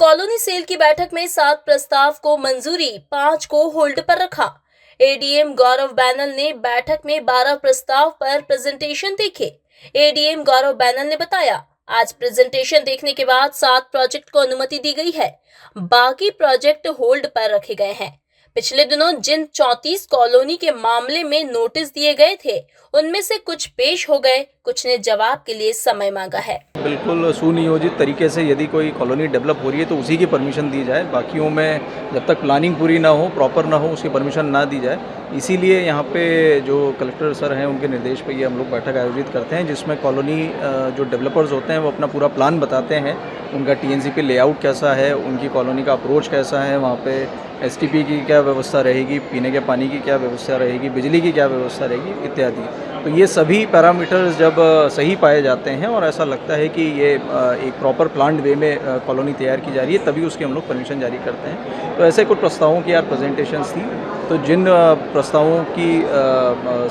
Colony cell की बैठक में 7 प्रस्ताव को मंजूरी, 5 को होल्ड पर रखा। एडीएम गौरव बैनल ने बैठक में 12 प्रस्ताव पर प्रेजेंटेशन देखे। एडीएम गौरव बैनल ने बताया, आज प्रेजेंटेशन देखने के बाद 7 प्रोजेक्ट को अनुमति दी गई है, बाकी प्रोजेक्ट होल्ड पर रखे गए हैं। पिछले दिनों जिन 34 कॉलोनी के मामले में नोटिस दिए गए थे, उनमें से कुछ पेश हो गए, कुछ ने जवाब के लिए समय मांगा है। बिल्कुल सुनियोजित तरीके से यदि कोई कॉलोनी डेवलप हो रही है तो उसी की परमिशन दी जाए, बाकियों में जब तक प्लानिंग पूरी ना हो, प्रॉपर ना हो, उसकी परमिशन ना दी जाए। इसीलिए यहाँ पे जो कलेक्टर सर हैं उनके निर्देश पे ये हम लोग बैठक आयोजित करते हैं, जिसमें कॉलोनी जो डेवलपर्स होते हैं वो अपना पूरा प्लान बताते हैं, उनका टीएनसीपी लेआउट कैसा है, उनकी कॉलोनी का अप्रोच कैसा है, वहाँ पे एसटीपी की क्या व्यवस्था रहेगी, पीने के पानी की क्या व्यवस्था रहेगी, बिजली की क्या व्यवस्था रहेगी इत्यादि। तो ये सभी पैरामीटर्स जब सही पाए जाते हैं और ऐसा लगता है कि ये एक प्रॉपर प्लान्ड वे में कॉलोनी तैयार की जा रही है, तभी उसकी हम लोग परमिशन जारी करते हैं। तो ऐसे कुछ प्रस्तावों की यार प्रेजेंटेशंस थी, तो जिन प्रस्तावों की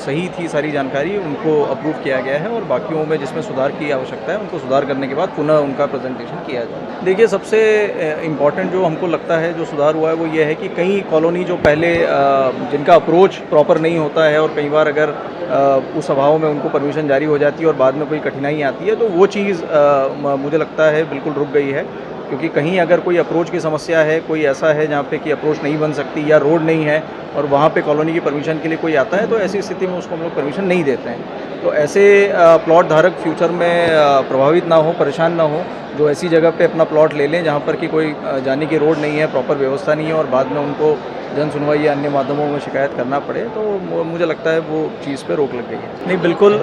सही थी सारी जानकारी उनको अप्रूव किया गया है और बाकियों में जिसमें सुधार की आवश्यकता है उनको सुधार करने के बाद पुनः उनका प्रेजेंटेशन किया जाए। देखिए, सबसे इम्पॉर्टेंट जो हमको लगता है जो सुधार हुआ है वो ये है कि कई कॉलोनी जो पहले जिनका अप्रोच प्रॉपर नहीं होता है और कई बार अगर उस अभाव में उनको परमिशन जारी हो जाती है और बाद में कोई कठिनाई आती है, तो वो चीज़ मुझे लगता है बिल्कुल रुक गई है। क्योंकि कहीं अगर कोई अप्रोच की समस्या है, कोई ऐसा है जहाँ पे कि अप्रोच नहीं बन सकती या रोड नहीं है और वहाँ पे कॉलोनी की परमिशन के लिए कोई आता है, तो ऐसी स्थिति में उसको हम लोग परमिशन नहीं देते हैं। तो ऐसे प्लॉट धारक फ्यूचर में प्रभावित ना हो, परेशान ना हो, जो ऐसी जगह पे अपना प्लॉट ले लें जहाँ पर कि कोई जाने की रोड नहीं है, प्रॉपर व्यवस्था नहीं है और बाद में उनको जन सुनवाई या अन्य माध्यमों में शिकायत करना पड़े, तो मुझे लगता है वो चीज़ पे रोक लग गई है। नहीं, बिल्कुल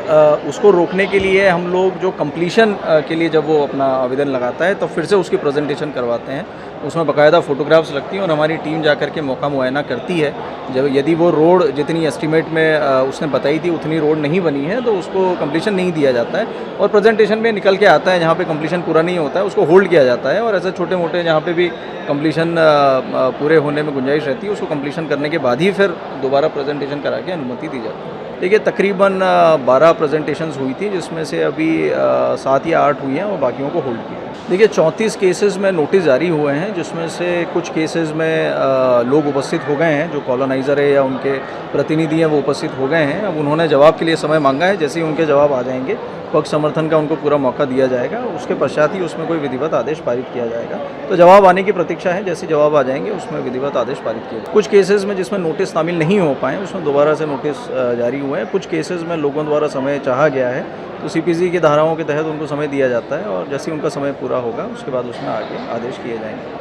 उसको रोकने के लिए हम लोग जो कंप्लीशन के लिए जब वो अपना आवेदन लगाता है तो फिर से उसकी प्रेजेंटेशन करवाते हैं, उसमें बाकायदा फ़ोटोग्राफ्स लगती हैं और हमारी टीम जा कर के मौका मुआयना करती है। जब यदि वो रोड जितनी एस्टीमेट में उसने बताई थी उतनी रोड नहीं बनी है तो उसको कंप्लीशन नहीं दिया जाता है और प्रेजेंटेशन में निकल के आता है जहाँ पे कंप्लीशन पूरा नहीं होता है उसको होल्ड किया जाता है और ऐसे छोटे मोटे जहाँ पे भी कंप्लीशन पूरे होने में गुंजाइश रहती है उसको कंप्लीशन करने के बाद ही फिर दोबारा प्रेजेंटेशन करा के अनुमति दी जाती है। देखिए, तकरीबन 12 प्रेजेंटेशंस हुई थी, जिसमें से अभी 7 या 8 हुई हैं और बाकियों को होल्ड किया। देखिए, 34 केसेस में नोटिस जारी हुए हैं, जिसमें से कुछ केसेस में लोग उपस्थित हो गए हैं, जो कॉलोनाइज़र है या उनके प्रतिनिधि हैं वो उपस्थित हो गए हैं। अब उन्होंने जवाब के लिए समय मांगा है, जैसे ही उनके जवाब आ जाएंगे पक्ष समर्थन का उनको पूरा मौका दिया जाएगा, उसके पश्चात ही उसमें कोई विधिवत आदेश पारित किया जाएगा। तो जवाब आने की प्रतीक्षा है, जैसे जवाब आ जाएंगे उसमें विधिवत आदेश पारित किया जाएगा। कुछ केसेस में जिसमें नोटिस शामिल नहीं हो पाए उसमें दोबारा से नोटिस जारी हुए हैं। कुछ केसेस में लोगों द्वारा समय चाहा गया है तो सीपीसी की धाराओं के तहत उनको समय दिया जाता है और जैसे ही उनका समय पूरा होगा उसके बाद उसमें आगे आदेश किए जाएंगे।